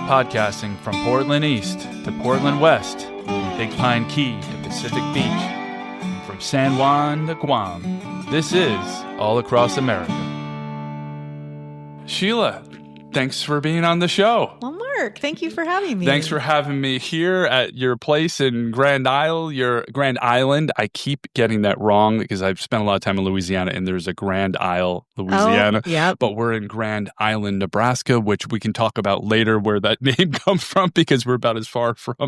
Podcasting from Portland East to Portland West, from Big Pine Key to Pacific Beach, and from San Juan to Guam, this is All Across America. Sheila, thanks for being on the show. Well, Mark, thank you for having me. Thanks for having me here at your place in Grand Island. I keep getting that wrong because I've spent a lot of time in Louisiana, and there's a Grand Isle, Louisiana. Oh, yep. But we're in Grand Island, Nebraska, which we can talk about later where that name comes from because we're about as far from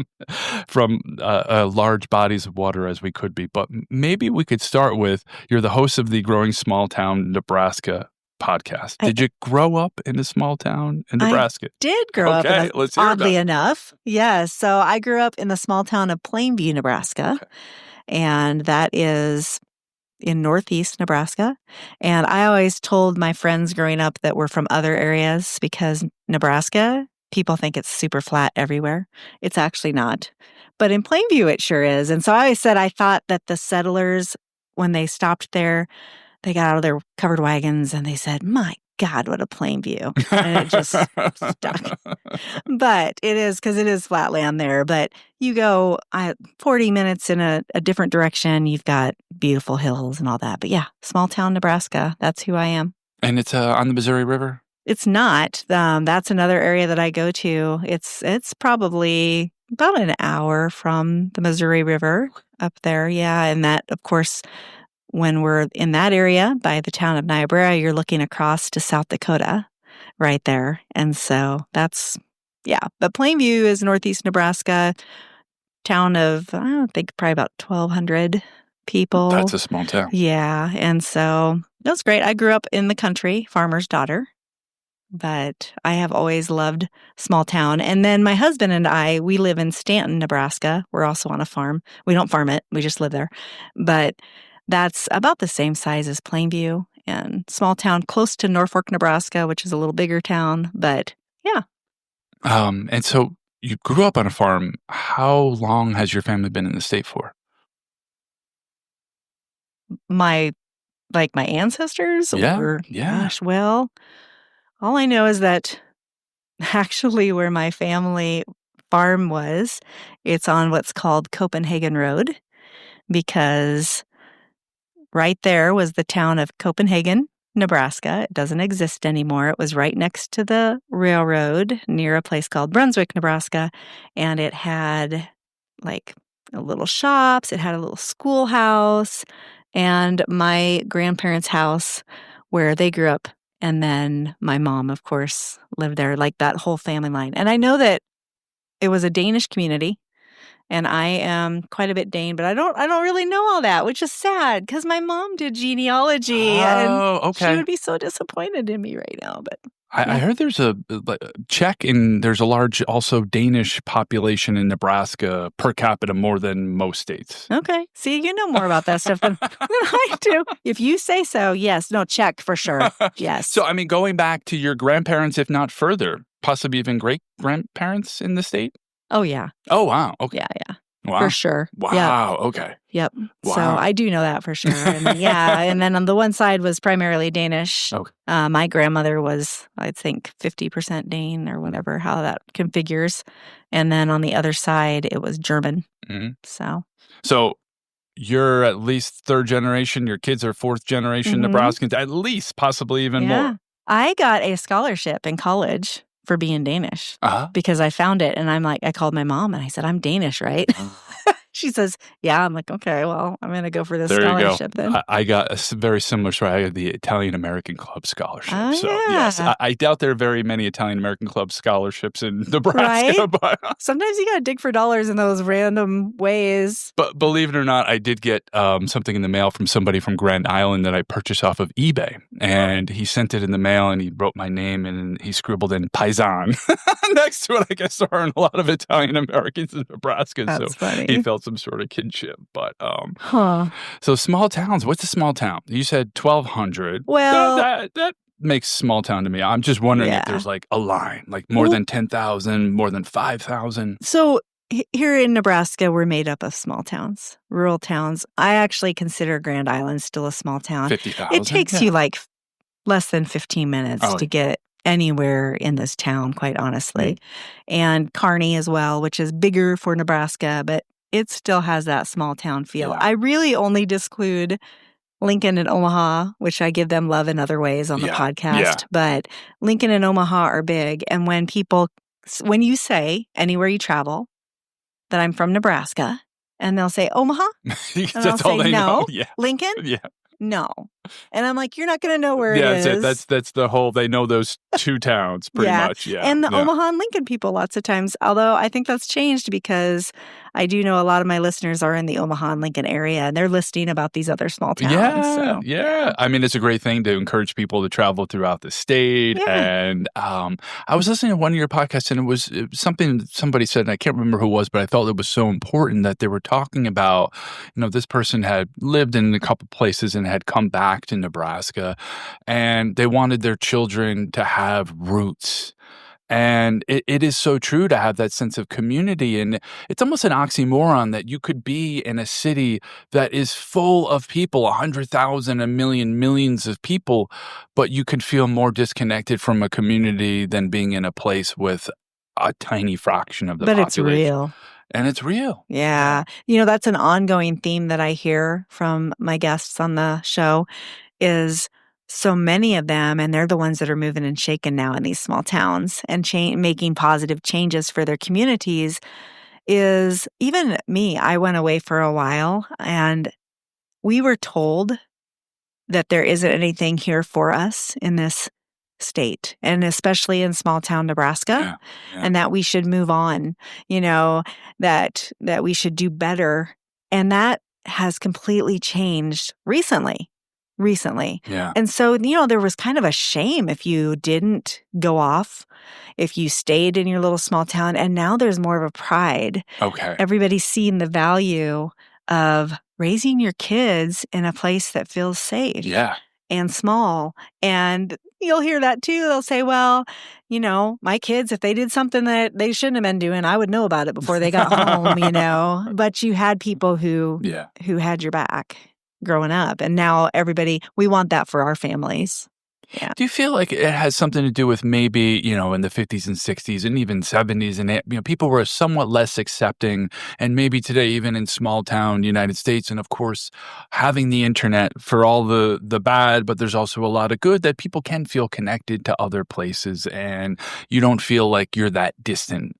large bodies of water as we could be. But maybe we could start with, you're the host of the Growing Small Town Nebraska podcast. Did you grow up in a small town in Nebraska? I did grow up, oddly enough. Yes. So I grew up in the small town of Plainview, Nebraska. Okay. And that is in northeast Nebraska. And I always told my friends growing up that were from other areas because Nebraska, people think it's super flat everywhere. It's actually not. But in Plainview, it sure is. And so I always said I thought that the settlers, when they stopped there, they got out of their covered wagons and they said, "My God, what a plain view." And it just stuck. But it is, because it is flat land there. But you go 40 minutes in a different direction, you've got beautiful hills and all that. But yeah, small town Nebraska, that's who I am. And it's on the Missouri River? It's not. That's another area that I go to. It's probably about an hour from the Missouri River up there. Yeah. And that, of course, when we're in that area by the town of Niobrara, you're looking across to South Dakota right there. And so that's, yeah. But Plainview is northeast Nebraska, town of, I don't think, probably about 1,200 people. That's a small town. Yeah. And so that was great. I grew up in the country, farmer's daughter, but I have always loved small town. And then my husband and I, we live in Stanton, Nebraska. We're also on a farm. We don't farm it. We just live there. But that's about the same size as Plainview, and small town close to Norfolk, Nebraska, which is a little bigger town. But yeah. And so you grew up on a farm. How long has your family been in the state for? My ancestors? Yeah. Gosh, well, all I know is that actually where my family farm was, it's on what's called Copenhagen Road, because right there was the town of Copenhagen, Nebraska. It doesn't exist anymore. It was right next to the railroad near a place called Brunswick, Nebraska. And it had like little shops. It had a little schoolhouse and my grandparents' house where they grew up. And then my mom, of course, lived there, like that whole family line. And I know that it was a Danish community. And I am quite a bit Dane, but I don't really know all that, which is sad because my mom did genealogy. Oh, okay. She would be so disappointed in me right now. But I heard there's a Czech and there's a large also Danish population in Nebraska per capita more than most states. Okay. See, you know more about that stuff than I do. If you say so, yes. No, Czech for sure. Yes. So, I mean, going back to your grandparents, if not further, possibly even great-grandparents in the state? Oh, yeah. Oh, wow. Okay. Yeah. Wow. For sure. Wow. Yep. Okay. Yep. Wow. So I do know that for sure. And yeah. And then on the one side was primarily Danish. Okay. My grandmother was, I think, 50% Dane or whatever, how that configures. And then on the other side, it was German. Mm-hmm. So you're at least third generation. Your kids are fourth generation Nebraskans, at least, possibly even more. I got a scholarship in college for being Danish because I found it. And I called my mom and I said, "I'm Danish, right?" She says, "Yeah." I'm like, "Okay, well, I'm going to go for this scholarship then." I got a very similar story. I had the Italian American Club scholarship. Oh, so, yeah. yes, I doubt there are very many Italian American Club scholarships in Nebraska. Right? But sometimes you got to dig for dollars in those random ways. But believe it or not, I did get something in the mail from somebody from Grand Island that I purchased off of eBay. And he sent it in the mail and he wrote my name and he scribbled in Paisan next to it. I guess there aren't a lot of Italian Americans in Nebraska. That's funny. He felt some sort of kinship. But so small towns, what's a small town? You said 1,200. Well, that makes small town to me. I'm just wondering if there's like a line, like more than 10,000, more than 5,000. So here in Nebraska, we're made up of small towns, rural towns. I actually consider Grand Island still a small town. 50,000. It takes you like less than 15 minutes to get anywhere in this town, quite honestly. And Kearney as well, which is bigger for Nebraska, but it still has that small town feel. Yeah. I really only disclude Lincoln and Omaha, which I give them love in other ways on the podcast. But Lincoln and Omaha are big. And when you say anywhere you travel that I'm from Nebraska, and they'll say Omaha, and I'll say no. Lincoln, no. And I'm like, you're not going to know where it is. That's the whole, they know those two towns pretty much. Yeah. And the Omaha and Lincoln people lots of times, although I think that's changed because I do know a lot of my listeners are in the Omaha and Lincoln area and they're listening about these other small towns. Yeah. I mean, it's a great thing to encourage people to travel throughout the state. Yeah. And I was listening to one of your podcasts and it was something somebody said, and I can't remember who it was, but I felt it was so important that they were talking about, this person had lived in a couple places and had come back to Nebraska, and they wanted their children to have roots. And it is so true to have that sense of community. And it's almost an oxymoron that you could be in a city that is full of people, 100,000, a million, millions of people, but you could feel more disconnected from a community than being in a place with a tiny fraction of the population. But it's real. And it's real. Yeah. That's an ongoing theme that I hear from my guests on the show is so many of them, and they're the ones that are moving and shaking now in these small towns and making positive changes for their communities, is even me. I went away for a while and we were told that there isn't anything here for us in this state, and especially in small town Nebraska, and that we should move on, that we should do better. And that has completely changed recently. Yeah. And so, there was kind of a shame if you didn't go off, if you stayed in your little small town, and now there's more of a pride. Okay. Everybody's seeing the value of raising your kids in a place that feels safe. Yeah. And small. And you'll hear that too. They'll say, well, my kids, if they did something that they shouldn't have been doing, I would know about it before they got home, But you had people who had your back growing up. And now we want that for our families. Yeah. Do you feel like it has something to do with maybe, in the 50s and 60s and even 70s and, people were somewhat less accepting, and maybe today even in small town United States, and of course having the internet for all the bad, but there's also a lot of good, that people can feel connected to other places and you don't feel like you're that distant.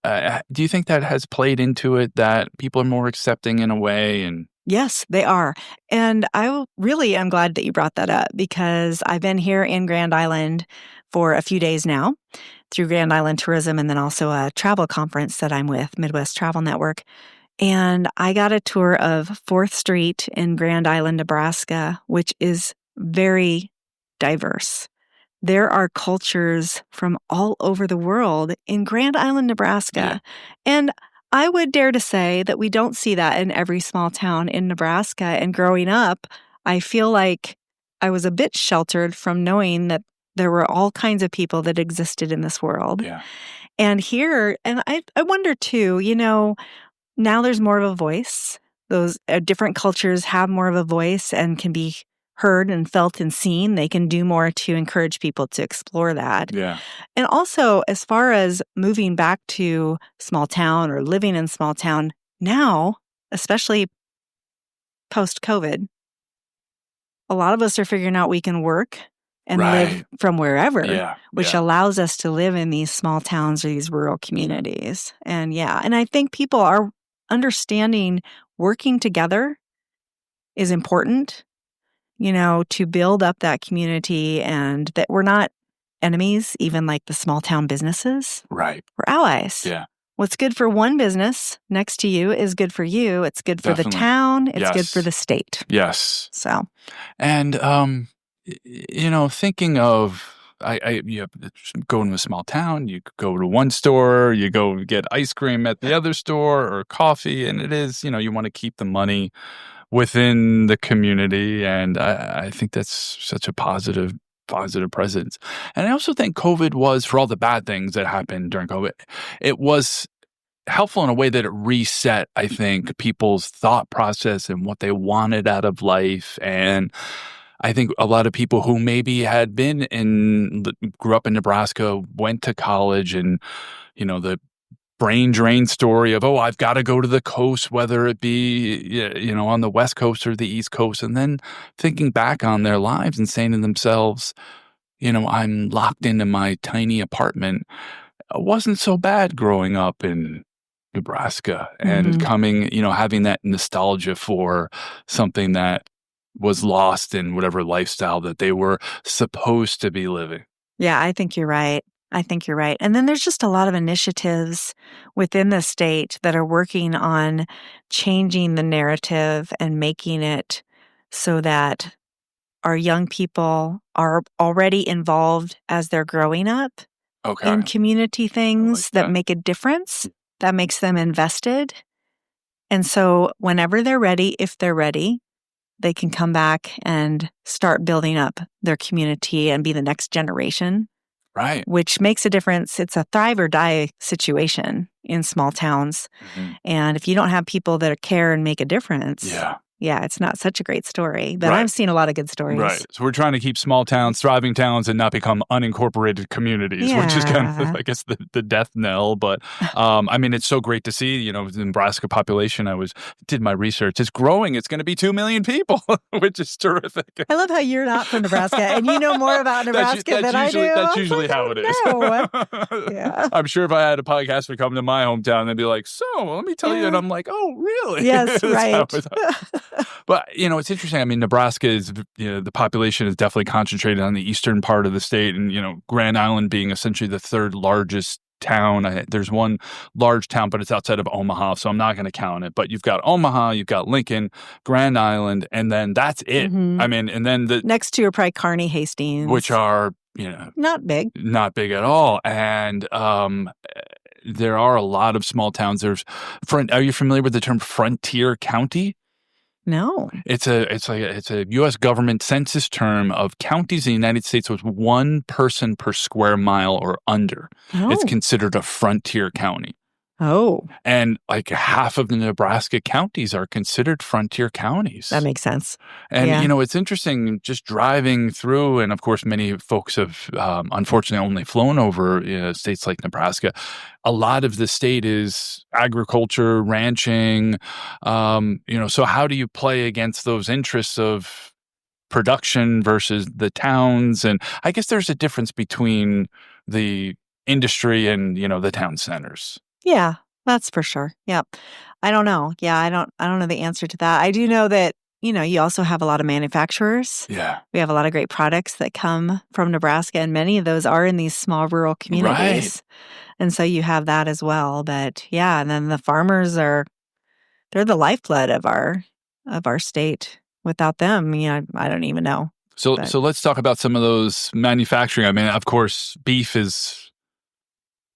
Do you think that has played into it, that people are more accepting in a way? And yes, they are. And I really am glad that you brought that up, because I've been here in Grand Island for a few days now through Grand Island Tourism, and then also a travel conference that I'm with, Midwest Travel Network. And I got a tour of 4th Street in Grand Island, Nebraska, which is very diverse. There are cultures from all over the world in Grand Island, Nebraska. Yeah. And I would dare to say that we don't see that in every small town in Nebraska. And growing up, I feel like I was a bit sheltered from knowing that there were all kinds of people that existed in this world. Yeah. And here, and I wonder too, now there's more of a voice. Those different cultures have more of a voice and can be heard and felt and seen. They can do more to encourage people to explore that. Yeah. And also, as far as moving back to small town or living in small town now, especially post-COVID, a lot of us are figuring out we can work and live from wherever, which allows us to live in these small towns or these rural communities. And and I think people are understanding working together is important, to build up that community, and that we're not enemies, even like the small town businesses. Right. We're allies. Yeah. What's good for one business next to you is good for you. It's good for the town. It's good for the state. Yes. So. And, thinking of, you go to a small town, you go to one store, you go get ice cream at the other store or coffee, and it is, you want to keep the money within the community. And I think that's such a positive presence. And I also think COVID was, for all the bad things that happened during COVID, it was helpful in a way that it reset, I think, people's thought process and what they wanted out of life. And I think a lot of people who maybe had grew up in Nebraska, went to college, and, the brain drain story of, oh, I've got to go to the coast, whether it be, on the West Coast or the East Coast, and then thinking back on their lives and saying to themselves, I'm locked into my tiny apartment. It wasn't so bad growing up in Nebraska and having that nostalgia for something that was lost in whatever lifestyle that they were supposed to be living. Yeah, I think you're right. And then there's just a lot of initiatives within the state that are working on changing the narrative and making it so that our young people are already involved as they're growing up in community things that make a difference, that makes them invested. And so whenever they're ready, if they're ready, they can come back and start building up their community and be the next generation. Right. Which makes a difference. It's a thrive or die situation in small towns. And if you don't have people that care and make a difference, it's not such a great story. But I've seen a lot of good stories. Right. So we're trying to keep small towns, thriving towns, and not become unincorporated communities, which is kind of, I guess, the death knell. But it's so great to see, the Nebraska population. Did my research. It's growing. It's going to be 2 million people, which is terrific. I love how you're not from Nebraska and you know more about Nebraska than I do. That's usually how it is. Yeah. I'm sure if I had a podcast would come to my hometown, they'd be like, so let me tell you. And I'm like, oh, really? Yes, right. But, it's interesting. Nebraska is, the population is definitely concentrated on the eastern part of the state. And, Grand Island being essentially the third largest town. There's one large town, but it's outside of Omaha, so I'm not going to count it. But you've got Omaha, you've got Lincoln, Grand Island, and then that's it. And then the next two are probably Kearney, Hastings, which are, not big at all. And there are a lot of small towns. Are you familiar with the term frontier county? No. It's a U.S. government census term of counties in the United States with one person per square mile or under. It's considered a frontier county. Oh. And like half of the Nebraska counties are considered frontier counties. That makes sense. And, it's interesting just driving through, and of course, many folks have unfortunately only flown over states like Nebraska. A lot of the state is agriculture, ranching, so how do you play against those interests of production versus the towns? And I guess there's a difference between the industry and, the town centers. Yeah, that's for sure. Yep. I don't know. Yeah, I don't know the answer to that. I do know that, you also have a lot of manufacturers. Yeah. We have a lot of great products that come from Nebraska, and many of those are in these small rural communities. Right. And so you have that as well. But yeah, and then the farmers they're the lifeblood of our state. Without them, I don't even know. So let's talk about some of those manufacturing. Of course, beef is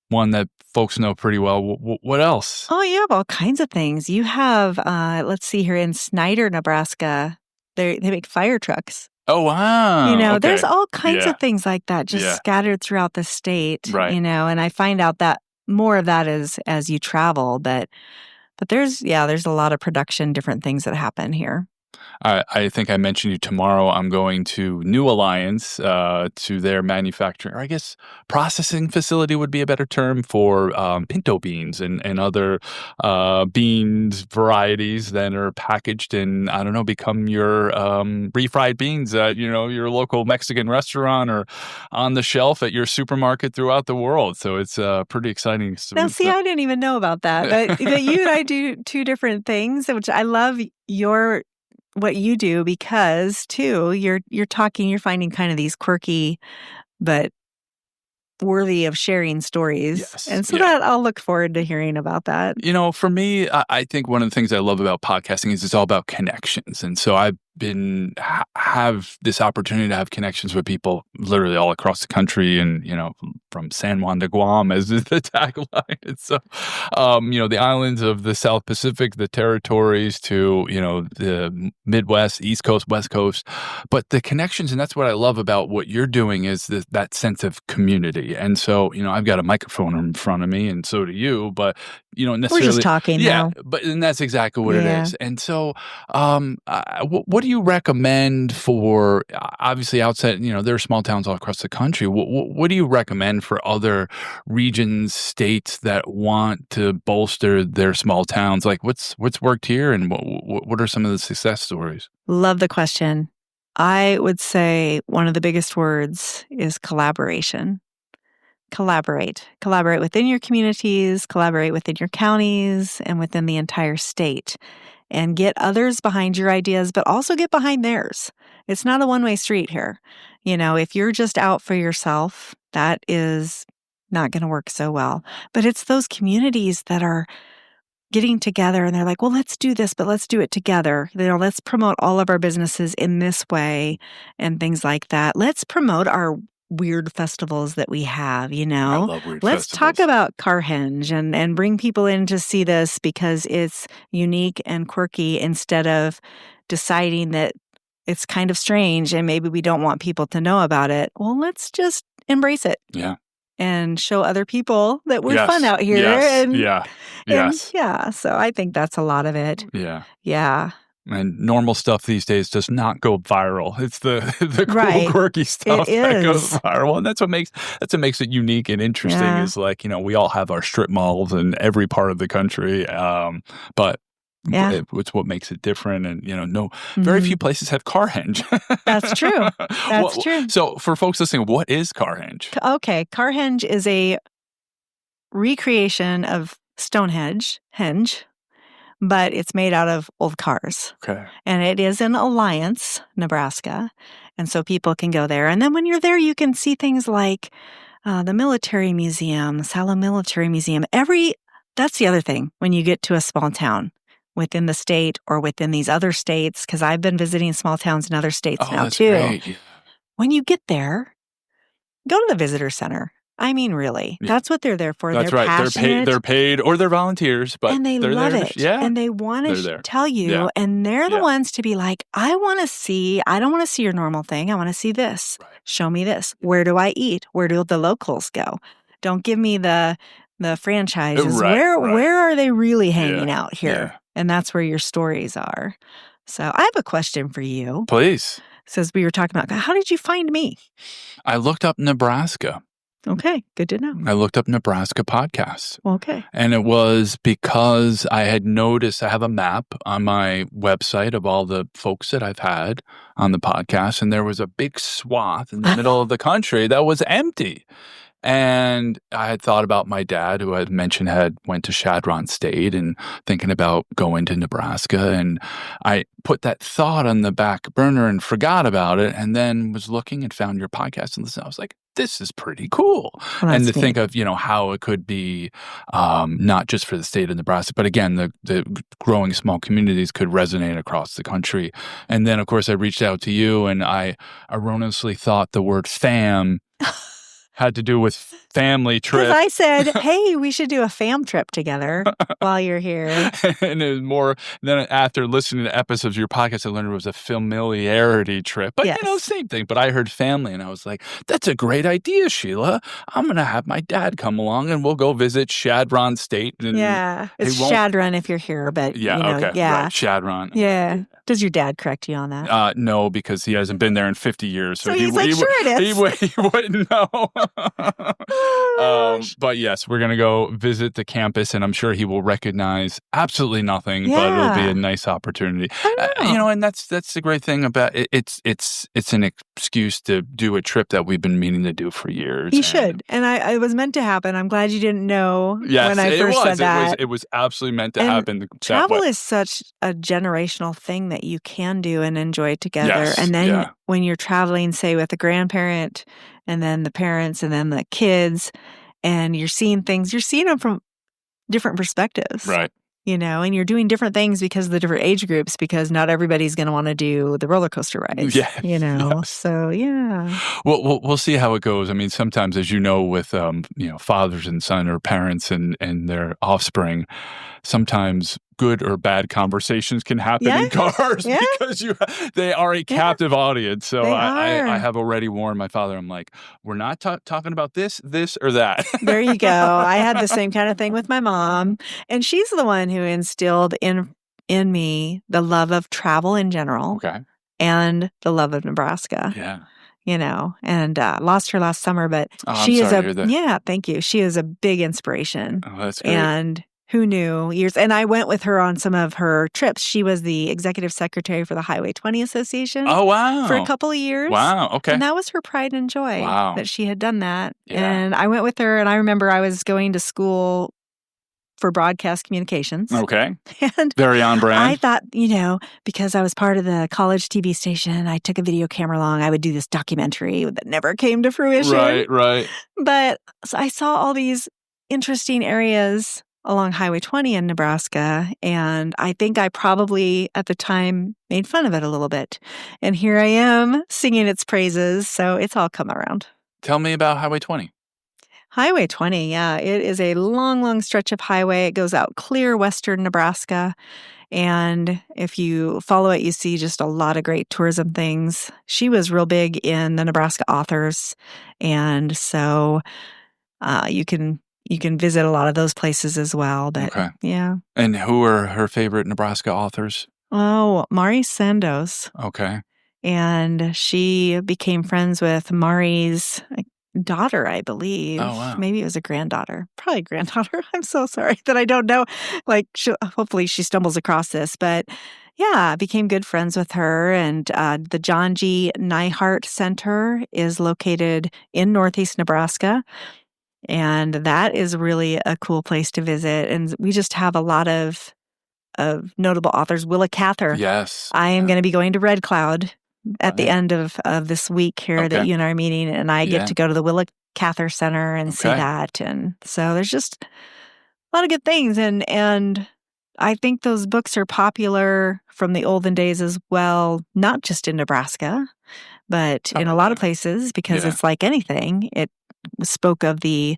one that folks know pretty well. What else? Oh, you have all kinds of things. You have, let's see here, in Snyder, Nebraska, they make fire trucks. Oh, wow. There's all kinds of things like that just scattered throughout the state, right. And I find out that more of that is as you travel, but there's a lot of production, different things that happen here. I think I mentioned you tomorrow. I'm going to New Alliance to their manufacturing, or I guess processing facility would be a better term for pinto beans and other beans varieties that are packaged in, I don't know, become your refried beans at your local Mexican restaurant or on the shelf at your supermarket throughout the world. So it's pretty exciting. Now, see, I didn't even know about that. But you and I do two different things, which I love what you do, because too, you're finding kind of these quirky but worthy of sharing stories. Yes. And so that I'll look forward to hearing about that. For me, I think one of the things I love about podcasting is it's all about connections. And so I've have this opportunity to have connections with people literally all across the country, and from San Juan to Guam as the tagline. And so the islands of the South Pacific, the territories to the Midwest, East Coast, West Coast, but the connections. And that's what I love about what you're doing is that sense of community. And so I've got a microphone in front of me, and so do you, but necessarily we're just talking now. And that's exactly what it is. And so what do you recommend for, obviously outside, there are small towns all across the country. What do you recommend for other regions, states that want to bolster their small towns? Like what's worked here and what are some of the success stories? Love the question. I would say one of the biggest words is collaboration. Collaborate. Collaborate within your communities, collaborate within your counties, and within the entire state. And get others behind your ideas, but also get behind theirs. It's not a one-way street here. If you're just out for yourself, that is not going to work so well. But it's those communities that are getting together and they're like, well, let's do this, but let's do it together. Let's promote all of our businesses in this way and things like that. Let's promote our weird festivals that we have, I love weird Let's festivals. talk about Carhenge and bring people in to see this because it's unique and quirky instead of deciding that it's kind of strange and maybe we don't want people to know about it. Well, let's just embrace it. Yeah. And show other people that we're Yes. fun out here. Yes. And, Yeah. and Yes. yeah, so I think that's a lot of it. Yeah. Yeah. And normal stuff these days does not go viral. It's the cool, Right. quirky stuff It that goes is. viral, and that's what makes it unique and interesting. Yeah. Is like we all have our strip malls in every part of the country, but Yeah. it's what makes it different. And very Mhm. few places have Carhenge. That's true. That's true. So for folks listening, what is Carhenge? Okay, Carhenge is a recreation of Stonehenge, but it's made out of old cars. Okay. And it is in Alliance, Nebraska. And so people can go there. And then when you're there, you can see things like the military museum, Salem Military Museum. That's the other thing when you get to a small town within the state or within these other states, because I've been visiting small towns in other states now that's too. great. Yeah. When you get there, go to the visitor center. I mean, really, Yeah. that's what they're there for. That's they're right. passionate, They're paid, or they're volunteers, but and they they're love there it. Yeah. And they want They're to there. tell you, Yeah. and they're the Yeah. ones to be like, I don't want to see your normal thing. I want to see this. Right. Show me this. Where do I eat? Where do the locals go? Don't give me the franchises. Right, right. Where are they really hanging out here? Yeah. And that's where your stories are. So I have a question for you. Please. Says we were talking about, how did you find me? I looked up Nebraska. Okay, good to know. I looked up Nebraska podcasts. Okay. And it was because I had noticed I have a map on my website of all the folks that I've had on the podcast. And there was a big swath in the middle of the country that was empty. And I had thought about my dad, who I had mentioned went to Shadron State and thinking about going to Nebraska. And I put that thought on the back burner and forgot about it. And then was looking and found your podcast and listened. I was like, this is pretty cool. Well, And that's to think of, how it could be not just for the state of Nebraska, but again, the growing small communities could resonate across the country. And then, of course, I reached out to you and I erroneously thought the word fam had to do with family trip. Because I said, hey, we should do a fam trip together while you're here. And it was more, then after listening to episodes of your podcast, I learned it was a familiarity trip. But, Yes. same thing. But I heard family and I was like, that's a great idea, Sheila. I'm going to have my dad come along and we'll go visit Shadron State. And Yeah. It's won't- Shadron if you're here, but Yeah, okay. yeah. Right, Shadron. Yeah. Does your dad correct you on that? No, because he hasn't been there in 50 years. So he's like, sure it is. He wouldn't know. Oh, gosh. But yes, we're going to go visit the campus, and I'm sure he will recognize absolutely nothing, but it'll be Yeah. a nice opportunity. I know. And that's the great thing about it. It's an excuse to do a trip that we've been meaning to do for years. You and- should. And it was meant to happen. I'm glad you didn't know Yes, when I it first was. said that. It was absolutely meant to And happen. that Travel way. is such a generational thing that you can do and enjoy together. Yes, And then yeah. when you're traveling, say, with a grandparent and then the parents and then the kids, and you're seeing them from different perspectives. Right. And you're doing different things because of the different age groups, because not everybody's going to want to do the roller coaster rides. Yeah, yes. So, yeah. Well, we'll see how it goes. I mean, sometimes, as you know, with fathers and son or parents and their offspring, sometimes good or bad conversations can happen in cars Yeah. because they are a captive audience. So They I are. have already warned my father. I'm like, we're not talking about this, or that. There you go. I had the same kind of thing with my mom, and she's the one who instilled in me the love of travel in general. Okay. and the love of Nebraska. Yeah. And lost her last summer, but I'm she is sorry to hear that. yeah, thank you. She is a big inspiration. Oh, that's great. And who knew and I went with her on some of her trips. She was the executive secretary for the Highway 20 Association. Oh, wow. For a couple of years. Wow, okay. And that was her pride and joy that she had done that. Yeah. And I went with her, and I remember I was going to school for broadcast communications. Okay. And very on brand. I thought, because I was part of the college TV station, I took a video camera along. I would do this documentary that never came to fruition. Right. But I saw all these interesting areas along Highway 20 in Nebraska, and I think I probably, at the time, made fun of it a little bit. And here I am singing its praises, so it's all come around. Tell me about Highway 20. Highway 20, yeah. It is a long, long stretch of highway. It goes out clear western Nebraska. And if you follow it, you see just a lot of great tourism things. She was real big in the Nebraska authors. And so you can visit a lot of those places as well. But, yeah. And who are her favorite Nebraska authors? Oh, Mari Sandoz. Okay. And she became friends with Mari's daughter, I believe. Oh, wow. Maybe it was a granddaughter. Probably granddaughter. I'm so sorry that I don't know. Hopefully she stumbles across this. But yeah, became good friends with her. And the John G. Nyhart Center is located in Northeast Nebraska. And that is really a cool place to visit. And we just have a lot of notable authors. Willa Cather. Yes. I am going to be going to Red Cloud at the end of this week here that you and I are meeting, and I get to go to the Willa Cather Center and see that. And so there's just a lot of good things. And I think those books are popular from the olden days as well, not just in Nebraska, but in a lot of places, because it's like anything. It spoke of the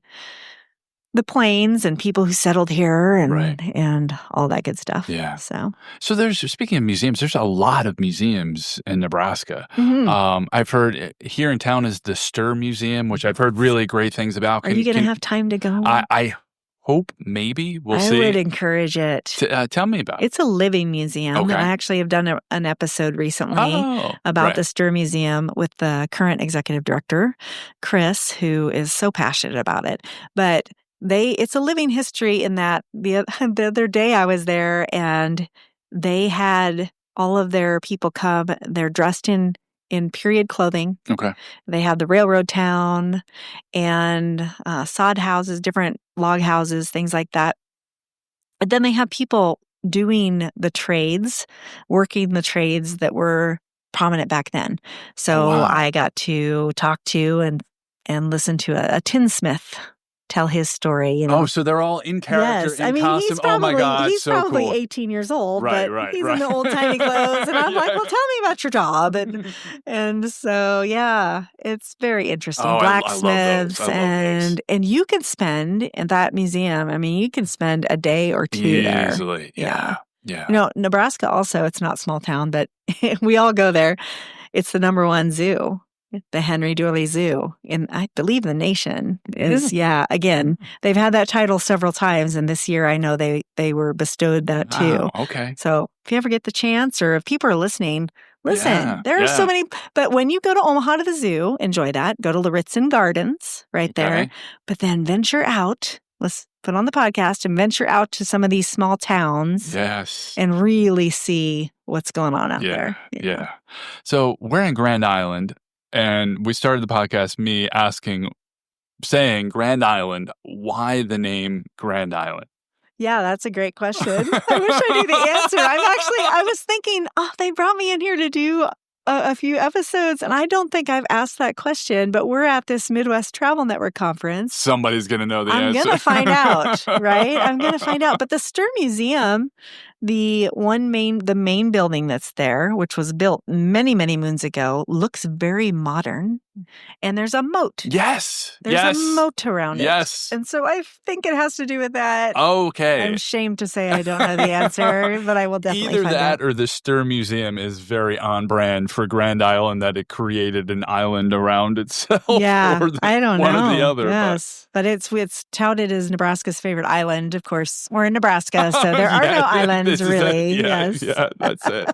plains and people who settled here and all that good stuff. Yeah. So speaking of museums, there's a lot of museums in Nebraska. Mm-hmm. I've heard here in town is the Stir Museum, which I've heard really great things about. Are you going to have time to go? I hope maybe. We'll see. I would encourage it. Tell me about it. It's a living museum. Okay. I actually have done an episode recently about the Stir Museum with the current executive director, Chris, who is so passionate about it. But it's a living history in that the other day I was there and they had all of their people come. They're dressed in period clothing. Okay. They have the railroad town and sod houses, different log houses, things like that. But then they have people doing the trades, working the trades that were prominent back then. So I got to talk to and listen to a tinsmith tell his story. Oh, so they're all in character, yes. in costume. He's probably, oh my God, he's so probably cool. 18 years old, right, but he's in the old-timey clothes. And I'm like, well, tell me about your job. And so, yeah, it's very interesting. Blacksmiths. I love and you can spend in that museum, you can spend a day or two there. Easily, yeah. Nebraska also, it's not small town, but we all go there. It's the number one zoo. The Henry Dooley Zoo in, I believe, the nation is, again, they've had that title several times. And this year, I know they were bestowed that too. Oh, okay. So if you ever get the chance or if people are listening, listen, there are so many. But when you go to Omaha to the zoo, enjoy that. Go to Lauritzen Gardens right there. But then venture out. Let's put on the podcast and venture out to some of these small towns. Yes. And really see what's going on out there. Yeah. So we're in Grand Island. And we started the podcast, saying Grand Island. Why the name Grand Island? Yeah, that's a great question. I wish I knew the answer. I was thinking, they brought me in here to do a few episodes, and I don't think I've asked that question, but we're at this Midwest Travel Network conference. Somebody's going to know the answer. I'm going to find out, right? I'm going to find out. But the Stir Museum, the main building that's there, which was built many, many moons ago, looks very modern. And there's a moat. Yes. There's a moat around it. Yes. And so I think it has to do with that. Okay. I'm ashamed to say I don't know the answer, but I will definitely find out. Either that or the Stir Museum is very on brand for Grand Island, that it created an island around itself. Yeah, I don't know. One or the other. Yes, but it's touted as Nebraska's favorite island. Of course, we're in Nebraska, so there are no islands really. Yeah, that's it.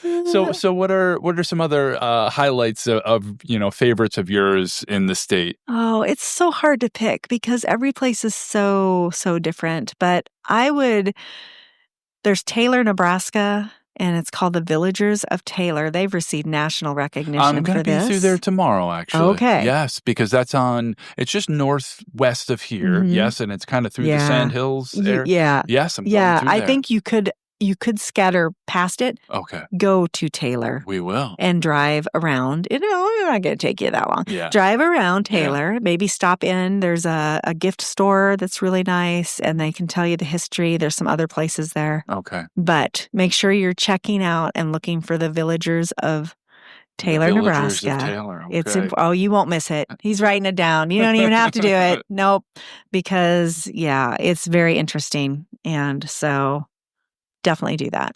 So what are some other highlights of favorites of yours in the state? Oh, it's so hard to pick because every place is so different. But there's Taylor, Nebraska, and it's called the Villagers of Taylor. They've received national recognition I'm going for to be this. through there tomorrow, actually. Okay. Yes, because it's just northwest of here. Mhm. Yes, and it's kind of through the Sand Hills area. Yeah. Yes, I'm going Yeah, through I there. think you could scatter past it, Okay, go to Taylor, we will. and drive around. It's not going to take you that long. Yeah. Drive around Taylor, maybe stop in. There's a gift store that's really nice, and they can tell you the history. There's some other places there. Okay. But make sure you're checking out and looking for the Villagers of Taylor, The Villagers Nebraska. of Taylor. Okay. You won't miss it. He's writing it down. You don't even have to do it. Nope. Because, it's very interesting. And so definitely do that.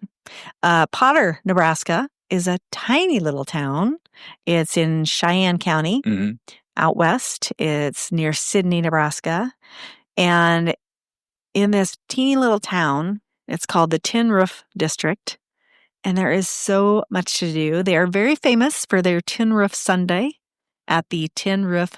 Potter, Nebraska is a tiny little town. It's in Cheyenne County, out west. It's near Sidney, Nebraska. And in this teeny little town, it's called the Tin Roof District. And there is so much to do. They are very famous for their Tin Roof Sunday at the Tin Roof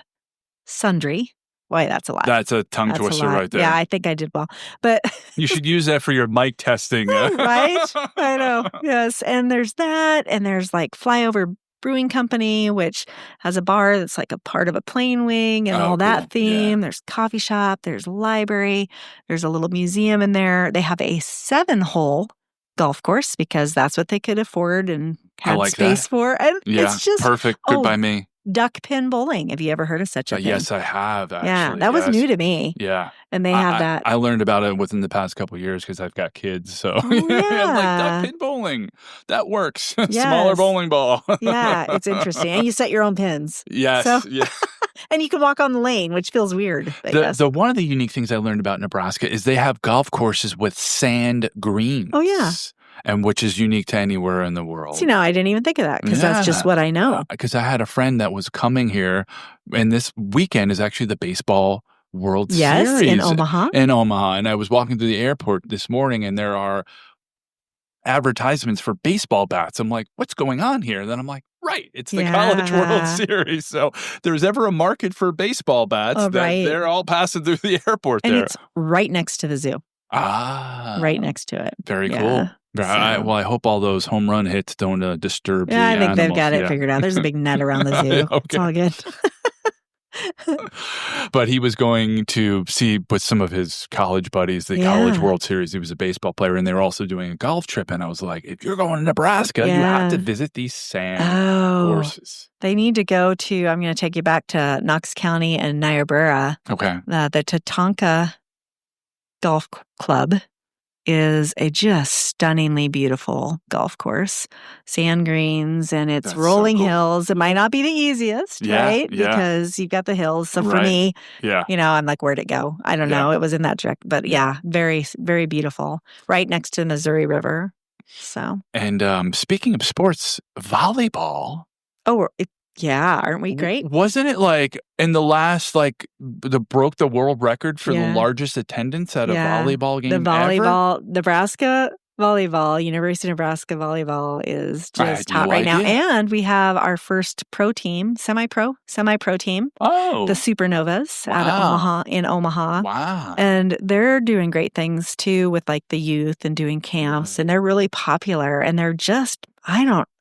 Sundry. Boy, that's a lot. That's a tongue twister right there. Yeah, I think I did well. But you should use that for your mic testing. Right? I know. Yes. And there's that. And there's like Flyover Brewing Company, which has a bar that's like a part of a plane wing and all that theme. Yeah. There's coffee shop. There's library. There's a little museum in there. They have a 7-hole golf course because that's what they could afford and had space for. And it's just perfect. Good by me. Duck pin bowling. Have you ever heard of such a thing? Yes, I have, actually. Yeah, that was new to me. Yeah. And they have that. I learned about it within the past couple of years because I've got kids. So yeah. I'm like, duck pin bowling. That works. Yes. Smaller bowling ball. Yeah, it's interesting. And you set your own pins. Yes. So, yeah. And you can walk on the lane, which feels weird. The one of the unique things I learned about Nebraska is they have golf courses with sand greens. Oh, yeah. And which is unique to anywhere in the world. See, I didn't even think of that because that's just what I know. Because I had a friend that was coming here, and this weekend is actually the baseball World Series. in Omaha. And I was walking through the airport this morning, and there are advertisements for baseball bats. I'm like, what's going on here? And then I'm like, right, it's the College World Series. So there's ever a market for baseball bats, they're all passing through the airport and there. It's right next to the zoo. Right next to it. Very cool. So. I hope all those home run hits don't disturb the animals. I think they've got it figured out. There's a big net around the zoo. Okay. It's all good. But he was going to see with some of his college buddies the College World Series. He was a baseball player, and they were also doing a golf trip. And I was like, if you're going to Nebraska, you have to visit these sand courses. They need to go to, I'm going to take you back to Knox County and Niobrara. Okay. The Tatanka Golf Club is a just stunningly beautiful golf course. Sand greens, and it's rolling hills. It might not be the easiest, right? Yeah. Because you've got the hills. So for me, I'm like, where'd it go? I don't know. It was in that direct, but very, very beautiful. Right next to the Missouri River. So. And speaking of sports, volleyball. Oh, aren't we great? Wasn't it like in the last, broke the world record for the largest attendance at a volleyball game ever? Ever? Nebraska volleyball, University of Nebraska volleyball is just hot right now. And we have our first pro team, semi-pro team. Oh. The Supernovas out of Omaha. Wow. And they're doing great things too with the youth and doing camps. And they're really popular. And they're just,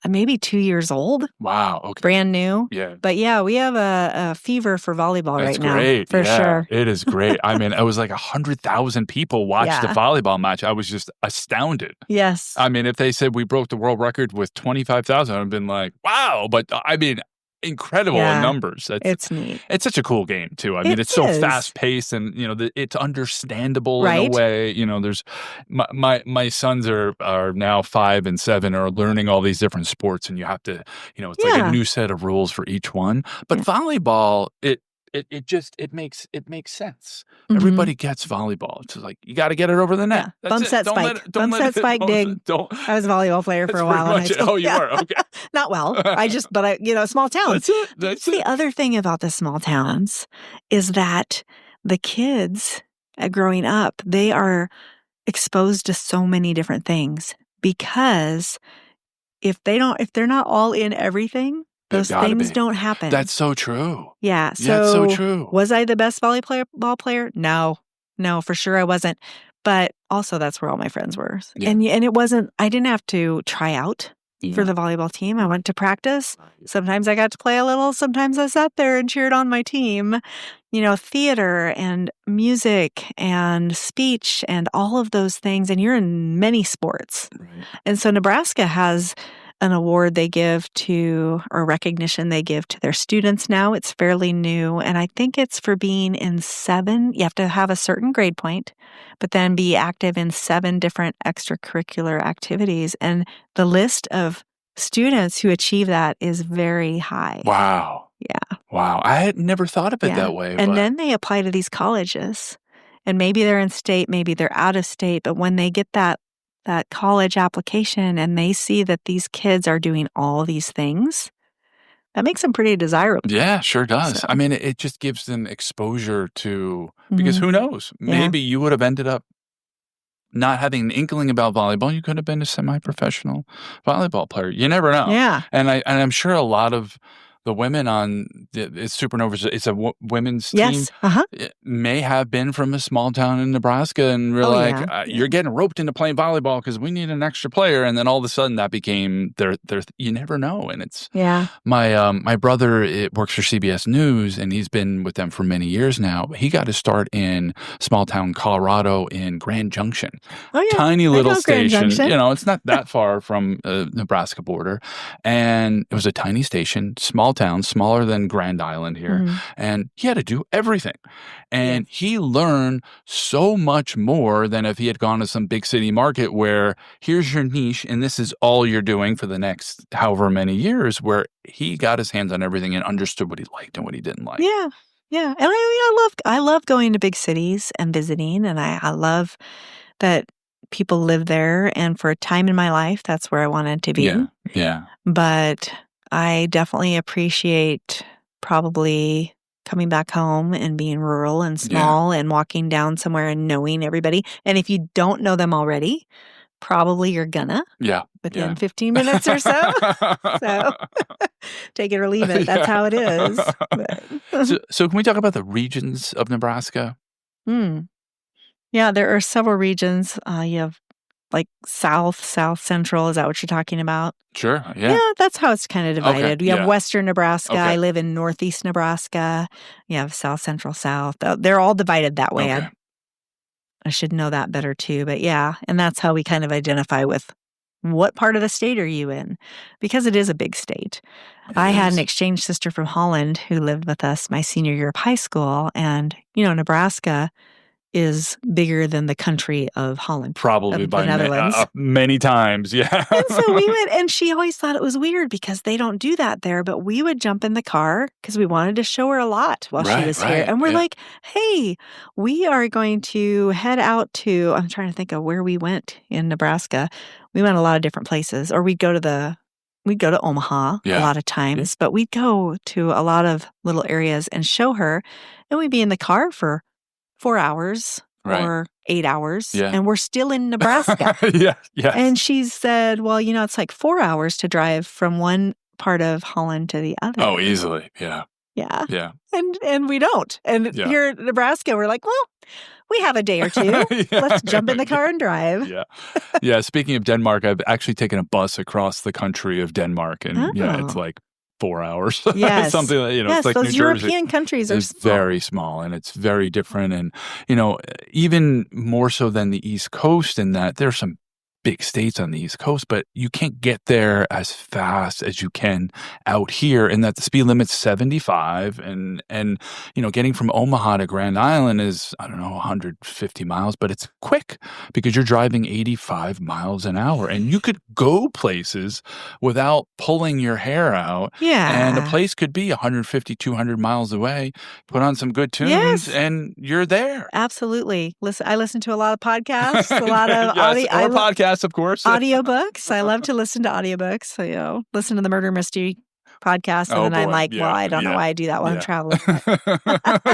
maybe 2 years old. Wow. Okay. Brand new. Yeah. But we have a fever for volleyball That's right great. now. For sure. It is great. I mean, it was 100,000 people watched the volleyball match. I was just astounded. Yes. I mean, if they said we broke the world record with 25,000, I'd have been like, wow. But I mean, incredible in numbers. It's neat. It's such a cool game too. I mean, it's so fast paced, and it's understandable in a way. There's my sons are now 5 and 7, are learning all these different sports, and you have to, it's like a new set of rules for each one. But volleyball, it makes sense. Mm-hmm. Everybody gets volleyball. It's just like, you got to get it over the net. Yeah. Bump set spike dig. I was a volleyball player for a while in high school. Oh, you were? Okay. Not well. A small town. That's it. The other thing about the small towns is that the kids growing up, they are exposed to so many different things because if they're not all in everything, those things don't happen. That's so true. Yeah. Yeah, it's so true. Was I the best volleyball player? No, for sure I wasn't. But also that's where all my friends were. Yeah. And it wasn't, I didn't have to try out for the volleyball team. I went to practice. Sometimes I got to play a little. Sometimes I sat there and cheered on my team. Theater and music and speech and all of those things. And you're in many sports. Right. And so Nebraska has an award they give to, or recognition they give to their students now. It's fairly new. And I think it's for being in 7, you have to have a certain grade point, but then be active in 7 different extracurricular activities. And the list of students who achieve that is very high. Wow. Yeah. Wow. I had never thought of it that way. And then they apply to these colleges. And maybe they're in state, maybe they're out of state. But when they get that college application and they see that these kids are doing all these things, that makes them pretty desirable. Yeah, sure does. So. I mean, it just gives them exposure to, because who knows? Maybe you would have ended up not having an inkling about volleyball. You could have been a semi-professional volleyball player. You never know. Yeah. And I'm sure a lot of the women on it's Supernovas, it's a women's team, may have been from a small town in Nebraska and we're you're getting roped into playing volleyball because we need an extra player. And then all of a sudden that became their you never know. And it's my brother, it works for CBS News and he's been with them for many years now. He got his start in small town Colorado in Grand Junction. Oh, yeah. Tiny little station. It's not that far from the Nebraska border. And it was a tiny station, small town, smaller than Grand Island here. And he had to do everything. And he learned so much more than if he had gone to some big city market where here's your niche and this is all you're doing for the next however many years, where he got his hands on everything and understood what he liked and what he didn't like. Yeah. Yeah. And I love going to big cities and visiting. And I love that people live there. And for a time in my life, that's where I wanted to be. Yeah. Yeah. But I definitely appreciate probably coming back home and being rural and small and walking down somewhere and knowing everybody. And if you don't know them already, probably you're gonna within 15 minutes or so. So take it or leave it. That's how it is. So can we talk about the regions of Nebraska? Yeah, there are several regions. You have like South Central. Is that what you're talking about? Sure. Yeah. Yeah, that's how it's kind of divided. You have Western Nebraska. Okay. I live in Northeast Nebraska. You have South Central South. They're all divided that way. Okay. I should know that better too. But yeah, and that's how we kind of identify with what part of the state are you in? Because it is a big state. I had an exchange sister from Holland who lived with us my senior year of high school. And, Nebraska is bigger than the country of Holland. Probably by the Netherlands. Many times, yeah. And so we went, and she always thought it was weird because they don't do that there, but we would jump in the car because we wanted to show her a lot while she was here. And we're like, hey, we are going to head out to, I'm trying to think of where we went in Nebraska. We went a lot of different places, or we'd go to Omaha a lot of times, but we'd go to a lot of little areas and show her, and we'd be in the car for 4 hours or 8 hours, and we're still in Nebraska. And she said, well, it's like 4 hours to drive from one part of Holland to the other. Oh, easily. Yeah. Yeah. And we don't. And here in Nebraska, we're like, well, we have a day or two. Let's jump in the car and drive. Yeah. Speaking of Denmark, I've actually taken a bus across the country of Denmark, and it's like 4 hours. Yes. Something that, yes, it's like those New European Jersey countries are small. Very small, and it's very different. And, even more so than the East Coast in that there's some big states on the East Coast, but you can't get there as fast as you can out here, in that the speed limit's 75, and getting from Omaha to Grand Island is, 150 miles, but it's quick because you're driving 85 miles an hour, and you could go places without pulling your hair out. And a place could be 150, 200 miles away. Put on some good tunes, and you're there. Absolutely. I listen to a lot of podcasts, a lot of audio. Podcasts, of course. Audiobooks. I love to listen to audiobooks. Listen to the murder mystery podcast. And Oh then I'm boy. like, well, Yeah. I don't know Yeah. why I do that while I'm Yeah. traveling.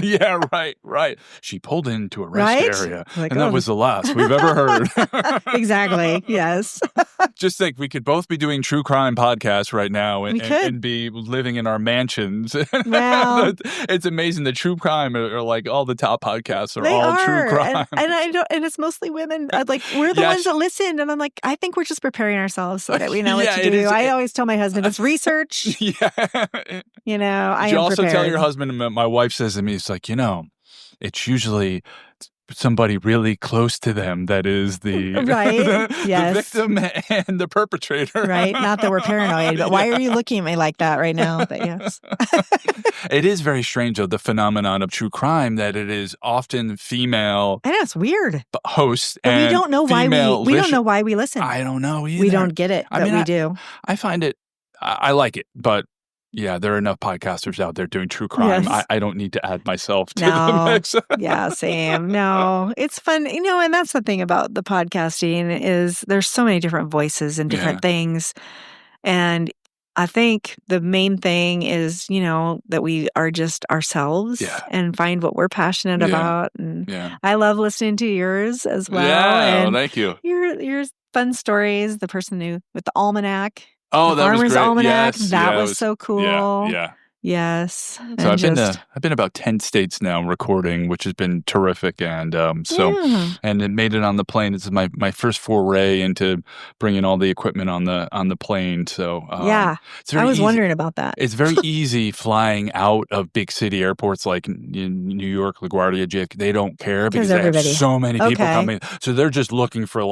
Yeah, right. She pulled into a rest Right? area, Like, and that oh. was the last we've ever heard. Exactly. Yes. Just think we could both be doing true crime podcasts right now We could. and be living in our mansions. Well, It's amazing. The true crime are like all the top podcasts are they all are. true crime. And I don't, and it's mostly women. Like, we're the Yes. ones that listen. And I'm like, I think we're just preparing ourselves so that we know Yeah, what to it do. is- I always tell my husband it's research. Yeah. You know, I Did you am also prepared. tell your husband, my wife says to me, it's like, it's usually somebody really close to them that is the, Right. the Yes. victim and the perpetrator. Right. Not that we're paranoid, but why are you looking at me like that right now? But yes. It is very strange, though, the phenomenon of true crime, that it is often female I know it's weird. hosts But and we don't know why we don't know why we listen. I don't know either. We don't get it, but we do. I find it, I like it, but yeah, there are enough podcasters out there doing true crime. Yes. I don't need to add myself to the No. mix. Yeah, same. No, it's fun. And that's the thing about the podcasting is there's so many different voices and different things. And I think the main thing is, that we are just ourselves and find what we're passionate about. And I love listening to yours as well. Yeah, and thank you. Your fun stories, the person with the almanac. Oh, the that was Farmer's great. Almanac. Yes, that yeah, was so cool. Yeah. Yes. So And I've been about 10 states now recording, which has been terrific. And and it made it on the plane. This is my first foray into bringing all the equipment on the plane. So it's very I was easy. wondering about that. It's very easy flying out of big city airports like in New York, LaGuardia, JFK. They don't care because they have so many people coming. So they're just looking for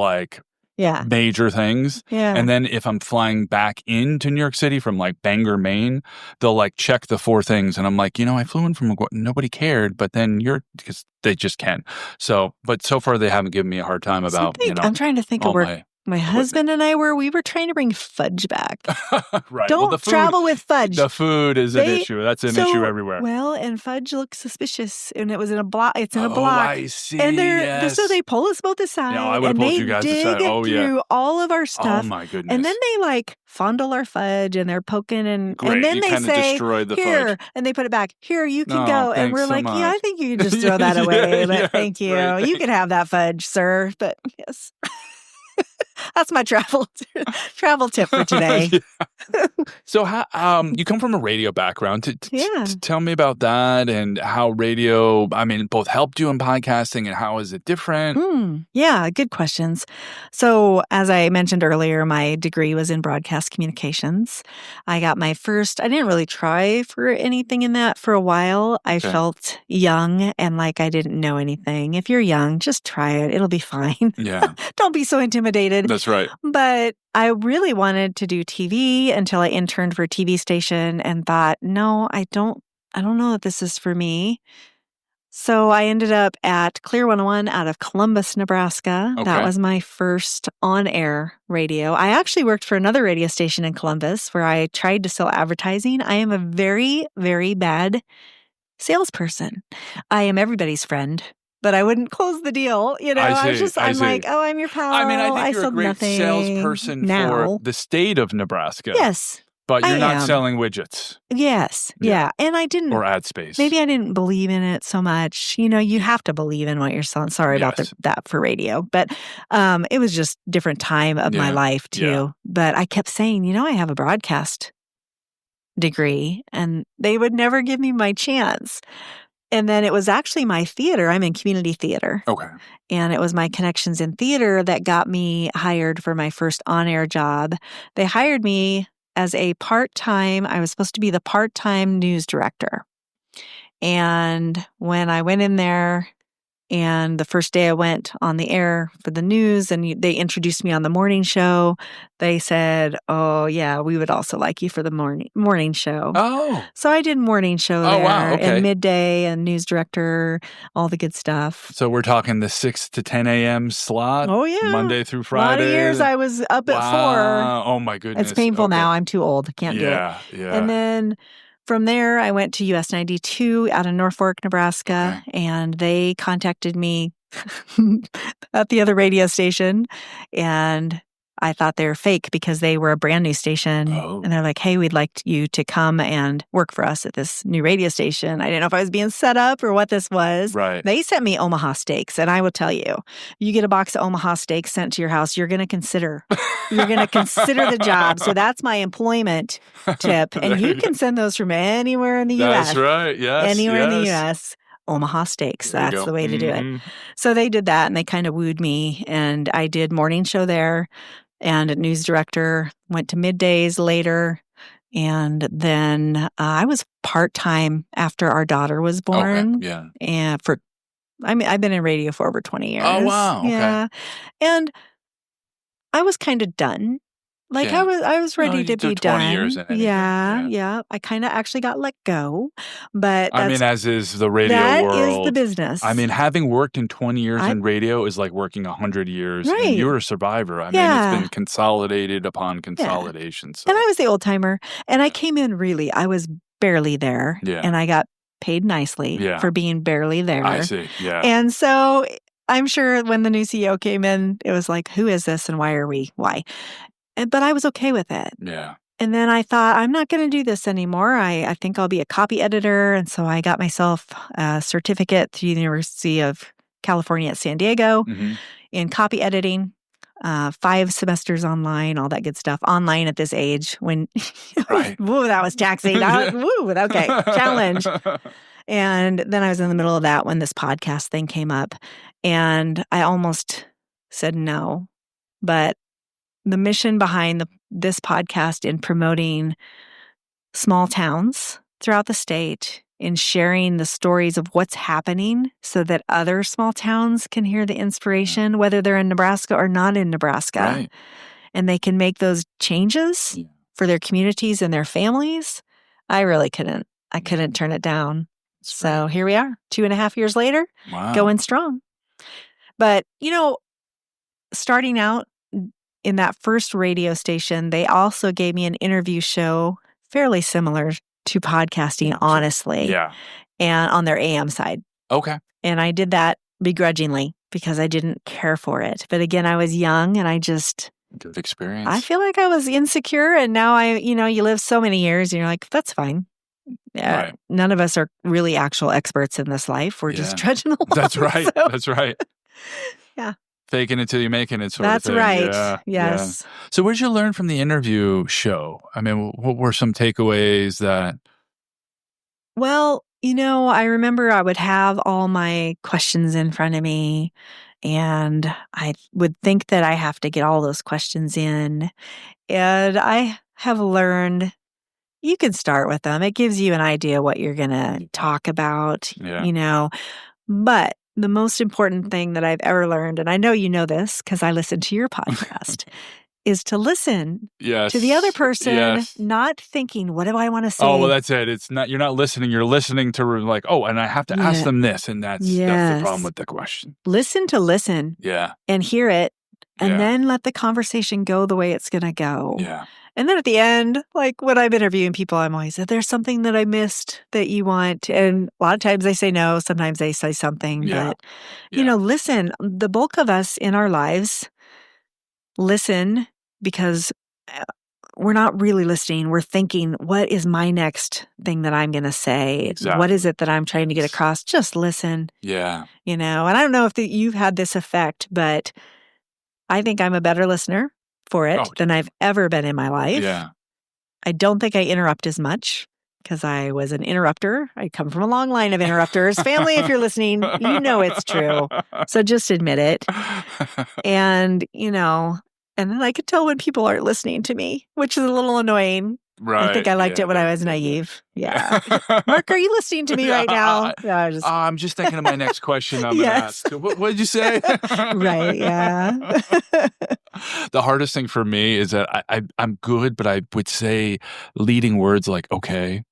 major things. Yeah. And then if I'm flying back into New York City from Bangor, Maine, they'll check the 4 things. And I'm like, I flew in from nobody cared, but then because they just can. So, but so far they haven't given me a hard time about, I'm trying to think of where my husband and I we were trying to bring fudge back. Right. Don't travel with fudge. The food is an issue. That's an issue everywhere. Well, and fudge looks suspicious. And it was in a block. It's in a block. I see. And so they pull us both aside. No, I would have pulled you guys aside. Oh, yeah. Through all of our stuff. Oh, my goodness. And then they fondle our fudge and they're poking and then you they say, destroyed the here, fudge. And they put it back. Here, you can go. And we're so like, much. I think you can just throw that away. But thank you. Right. You can have that fudge, sir. But yes. That's my travel tip for today. So, how you come from a radio background? Tell me about that and how radio, both helped you in podcasting and how is it different? Yeah, good questions. So, as I mentioned earlier, my degree was in broadcast communications. I got my first. I didn't really try for anything in that for a while. I felt young and like I didn't know anything. If you're young, just try it. It'll be fine. Yeah. Don't be so intimidated. That's right. But I really wanted to do TV until I interned for a TV station and thought, no, I don't know that this is for me. So I ended up at Clear 101 out of Columbus, Nebraska. Okay. That was my first on-air radio. I actually worked for another radio station in Columbus where I tried to sell advertising. I am a very, very bad salesperson. I am everybody's friend. But I wouldn't close the deal. I'm like, oh, I'm your pal. I think you're a great salesperson for the state of Nebraska. Yes. But you're not selling widgets. Yes. Yeah. And I didn't. Or ad space. Maybe I didn't believe in it so much. You have to believe in what you're selling. Sorry about that for radio. But it was just different time of my life too. Yeah. But I kept saying, I have a broadcast degree. And they would never give me my chance. And then it was actually my theater. I'm in community theater. Okay. And it was my connections in theater that got me hired for my first on-air job. They hired me as I was supposed to be the part-time news director. And when I went in there, and the first day I went on the air for the news and they introduced me on the morning show, they said, oh, yeah, we would also like you for the morning show. Oh. So I did morning show there wow, okay. and midday and news director, all the good stuff. So we're talking the 6 to 10 a.m. slot? Oh, yeah. Monday through Friday? A lot of years I was up at 4. Oh, my goodness. It's painful now. I'm too old. I can't do it. Yeah. And then from there, I went to US 92 out of Norfolk, Nebraska, and they contacted me at the other radio station. And I thought they were fake because they were a brand new station. Oh. And they're like, hey, we'd like you to come and work for us at this new radio station. I didn't know if I was being set up or what this was. Right. They sent me Omaha steaks. And I will tell you, you get a box of Omaha steaks sent to your house, you're going to consider the job. So that's my employment tip. And you can send those from anywhere in the U.S. That's right. Yes. Anywhere in the U.S. Omaha steaks. That's the way to do it. So they did that and they kind of wooed me. And I did morning show there and news director, went to middays later. And then I was part-time after our daughter was born. Okay. Yeah. And I've been in radio for over 20 years. Oh, wow. Yeah. Okay. And I was kind of done. Like Yeah. I was ready to be 20 done. years in anything. Yeah. I kind of actually got let go, but I mean, as is the radio world. That is the business. I mean, having worked in 20 years in radio is like working 100 years. Right. And you're a survivor. I mean, it's been consolidated upon consolidation. So. And I was the old timer, and I came in I was barely there, and I got paid nicely for being barely there. I see. Yeah. And so I'm sure when the new CEO came in, it was like, who is this and why? But I was okay with it. Yeah. And then I thought, I'm not going to do this anymore. I think I'll be a copy editor. And so I got myself a certificate through the University of California at San Diego in copy editing, 5 semesters online, all that good stuff. Online at this age when, woo, that was taxing. Okay, challenge. And then I was in the middle of that when this podcast thing came up. And I almost said no. But the mission behind this podcast in promoting small towns throughout the state, in sharing the stories of what's happening so that other small towns can hear the inspiration, whether they're in Nebraska or not in Nebraska, and they can make those changes for their communities and their families. I really couldn't. I couldn't turn it down. So here we are, 2.5 years later, going strong. But, starting out, in that first radio station, they also gave me an interview show fairly similar to podcasting, honestly. Yeah. And on their AM side. Okay. And I did that begrudgingly because I didn't care for it. But again, I was young and I just... Good experience. I feel like I was insecure. And now you live so many years and you're like, that's fine. None of us are really actual experts in this life. We're just trudging along. That's right. So. That's right. Yeah. Faking it till you're making it sort That's of thing. right. Yeah, Yes. Yeah. So what did you learn from the interview show? I mean, what were some takeaways that... Well, I remember I would have all my questions in front of me, and I would think that I have to get all those questions in. And I have learned you can start with them. It gives you an idea what you're going to talk about, But the most important thing that I've ever learned, and I know you know this because I listen to your podcast, is to listen to the other person, not thinking, what do I want to say? Oh, well, that's it. It's not, you're not listening. You're listening to like, oh, and I have to ask them this. And that's the problem with the question. Listen to listen. Yeah. And hear it. And then let the conversation go the way it's going to go. Yeah. And then at the end, like when I'm interviewing people, I'm always, if there's something that I missed that you want, and a lot of times they say no, sometimes they say something, but, listen, the bulk of us in our lives listen because we're not really listening. We're thinking, what is my next thing that I'm going to say? Exactly. What is it that I'm trying to get across? Just listen. Yeah. And I don't know if you've had this effect, but I think I'm a better listener for it than I've ever been in my life. Yeah. I don't think I interrupt as much because I was an interrupter. I come from a long line of interrupters. Family, if you're listening, you know it's true. So just admit it. And, and then I could tell when people aren't listening to me, which is a little annoying. Right. I think I liked it when I was naive. Yeah. Mark, are you listening to me right now? No, I'm just thinking of my next question I'm going to ask. What did you say? Right. Yeah. The hardest thing for me is that I'm good, but I would say leading words like, okay,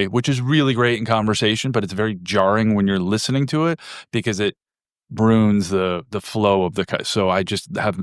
which is really great in conversation, but it's very jarring when you're listening to it because it ruins the flow of so I just have,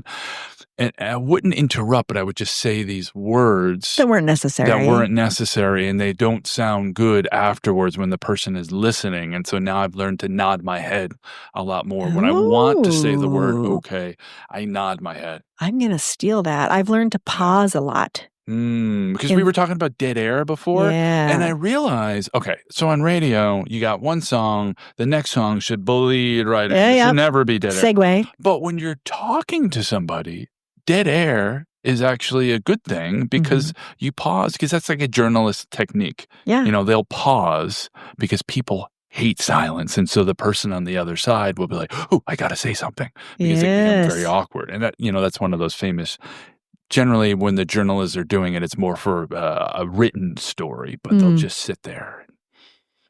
and I wouldn't interrupt, but I would just say these words that weren't necessary, and they don't sound good afterwards when the person is listening. And so now I've learned to nod my head a lot more. When I want to say the word okay, I nod my head. I'm going to steal that. I've learned to pause a lot. Because we were talking about dead air before. Yeah. And I realized, okay, so on radio, you got one song, the next song should bleed right in. It should never be dead air. Segue. But when you're talking to somebody, dead air is actually a good thing because you pause, because that's like a journalist technique. Yeah. They'll pause because people hate silence. And so the person on the other side will be like, oh, I got to say something, because it becomes very awkward. And that, that's one of those famous. Generally, when the journalists are doing it, it's more for a written story, but they'll just sit there.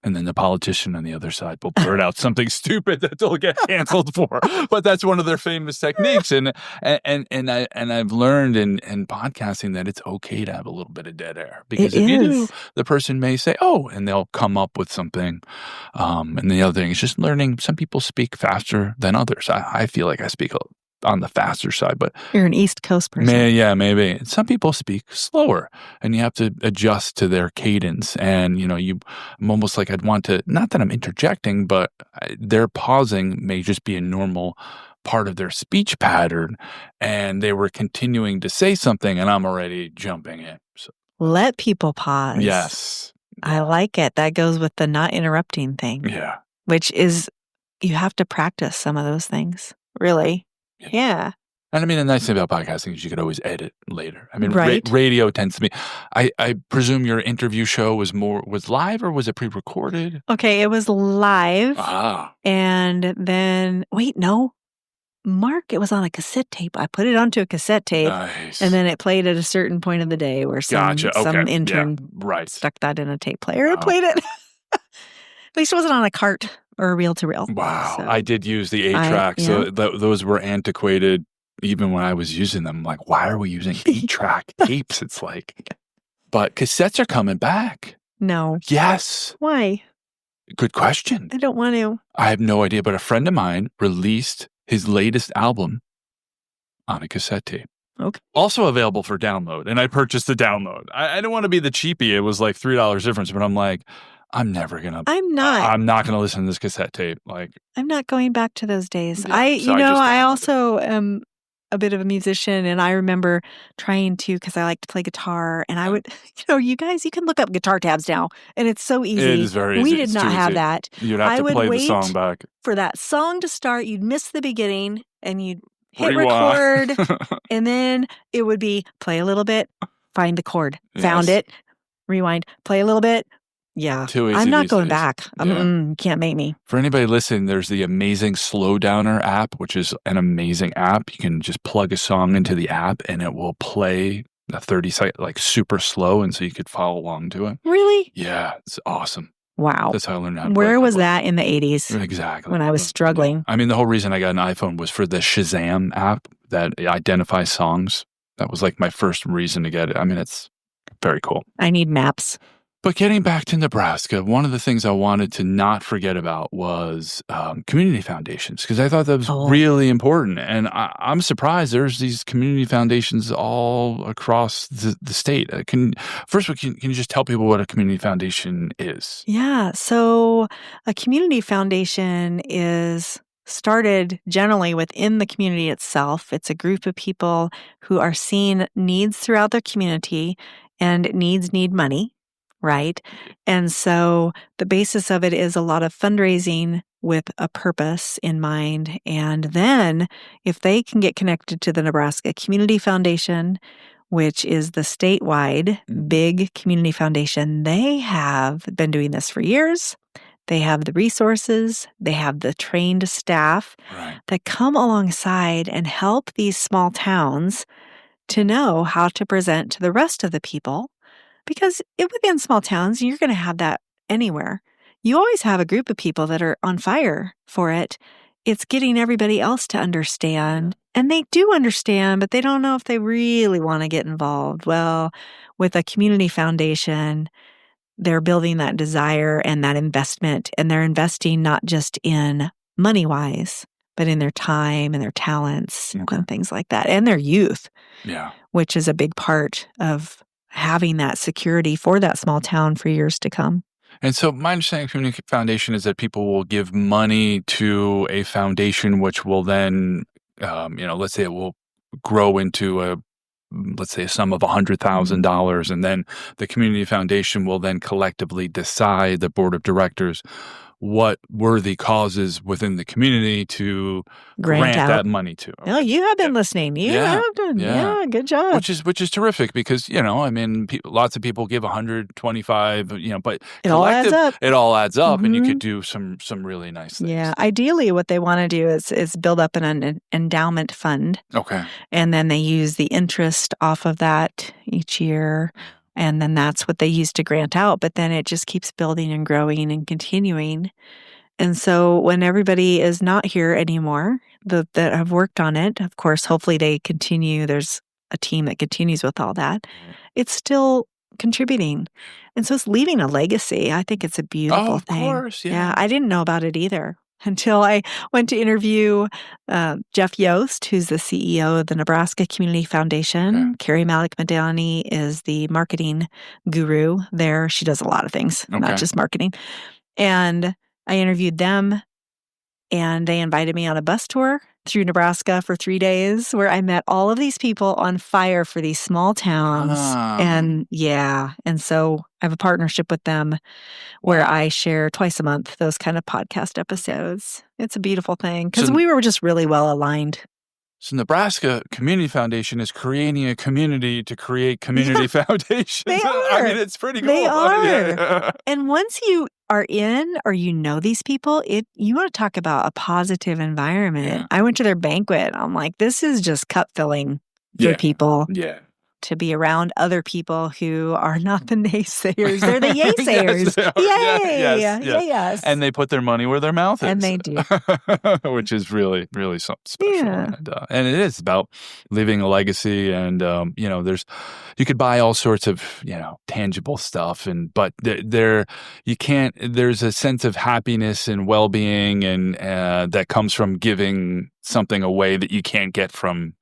And then the politician on the other side will blurt out something stupid that they'll get canceled for. But that's one of their famous techniques. And I've learned in podcasting that it's okay to have a little bit of dead air. Because if you do, the person may say, oh, and they'll come up with something. And the other thing is just learning. Some people speak faster than others. I feel like I speak on the faster side, but you're an East Coast person. Maybe. Some people speak slower, and you have to adjust to their cadence. And I'm almost like I'd want to, not that I'm interjecting, but their pausing may just be a normal part of their speech pattern, and they were continuing to say something, and I'm already jumping in. So, let people pause. Yes, I like it. That goes with the not interrupting thing. Yeah, which is, you have to practice some of those things. Really. Yeah. And I mean, the nice thing about podcasting is you could always edit later. I mean, right. Radio tends to be, I presume your interview show was live, or was it pre-recorded? Okay, it was live. Ah. And then, wait, no. Mark, it was on a cassette tape. I put it onto a cassette tape. Nice. And then it played at a certain point of the day where some intern stuck that in a tape player and played it. At least it wasn't on a cart or a reel-to-reel. Wow. So, I did use the 8-track, so those were antiquated even when I was using them. I'm like, why are we using 8-track tapes? It's like, but cassettes are coming back. No. Yes. Why? Good question. I don't want to. I have no idea, but a friend of mine released his latest album on a cassette tape. Okay. Also available for download, and I purchased the download. I didn't want to be the cheapie. It was like $3 difference, but I'm like, I'm not going to listen to this cassette tape. Like, I'm not going back to those days. Yeah, I also am a bit of a musician, and I remember trying to, because I like to play guitar, and I would, you guys, you can look up guitar tabs now, and it's so easy. It is very easy. We did not have that. You'd have to play the song back. For that song to start, you'd miss the beginning, and you'd hit record, and then it would be play a little bit, find the chord, found it, rewind, play a little bit. Yeah, too easy. I'm not going back. Yeah. You can't make me. For anybody listening, there's the amazing Slow Downer app, which is an amazing app. You can just plug a song into the app, and it will play a 30-second, like super slow, and so you could follow along to it. Really? Yeah, it's awesome. Wow. That's how I learned how to Where was that in the 80s? Exactly. When I was struggling. I mean, the whole reason I got an iPhone was for the Shazam app that identifies songs. That was like my first reason to get it. I mean, it's very cool. I need maps. But getting back to Nebraska, one of the things I wanted to not forget about was community foundations, because I thought that was really important. And I'm surprised there's these community foundations all across the state. First of all, can you just tell people what a community foundation is? Yeah. So a community foundation is started generally within the community itself. It's a group of people who are seeing needs throughout their community, and needs need money. Right. And so the basis of it is a lot of fundraising with a purpose in mind. And then if they can get connected to the Nebraska Community Foundation, which is the statewide big community foundation, they have been doing this for years. They have the resources, they have the trained staff that come alongside and help these small towns to know how to present to the rest of the people. Because within small towns, you're going to have that anywhere. You always have a group of people that are on fire for it. It's getting everybody else to understand. And they do understand, but they don't know if they really want to get involved. Well, with a community foundation, they're building that desire and that investment. And they're investing not just in money-wise, but in their time and their talents Okay. and things like that, and their youth, Yeah. which is a big part of having that security for that small town for years to come. And so my understanding of community foundation is that people will give money to a foundation, which will then, let's say it will grow into let's say a sum of $100,000. And then the community foundation will then collectively decide, the board of directors, what worthy causes within the community to grant out that money to. Oh, you have been listening. You have done. Yeah, good job. Which is terrific because, lots of people give 125, but it all adds up. It all adds up, and you could do some really nice things. Yeah, ideally what they want to do is build up an endowment fund. Okay. And then they use the interest off of that each year. And then that's what they use to grant out. But then it just keeps building and growing and continuing. And so when everybody is not here anymore, that have worked on it, of course, hopefully they continue. There's a team that continues with all that. It's still contributing. And so it's leaving a legacy. I think it's a beautiful thing. Of course, yeah. I didn't know about it either until I went to interview Jeff Yost, who's the CEO of the Nebraska Community Foundation. Okay. Carrie Malik-Madani is the marketing guru there. She does a lot of things, not just marketing. And I interviewed them, and they invited me on a bus tour through Nebraska for 3 days where I met all of these people on fire for these small towns. And so I have a partnership with them where I share twice a month those kind of podcast episodes. It's a beautiful thing because we were just really well aligned. So Nebraska Community Foundation is creating a community to create community foundations. They are. I mean, it's pretty cool. They are. Yeah. And once you are in or these people, you want to talk about a positive environment. Yeah. I went to their banquet. I'm like, this is just cup filling for people. Yeah. To be around other people who are not the naysayers. They're the yay-sayers. Yay! Yes. And they put their money where their mouth is. And they do. Which is really, really something special. Yeah. And it is about leaving a legacy. And, you could buy all sorts of, tangible stuff. But there's a sense of happiness and well-being and that comes from giving something away that you can't get from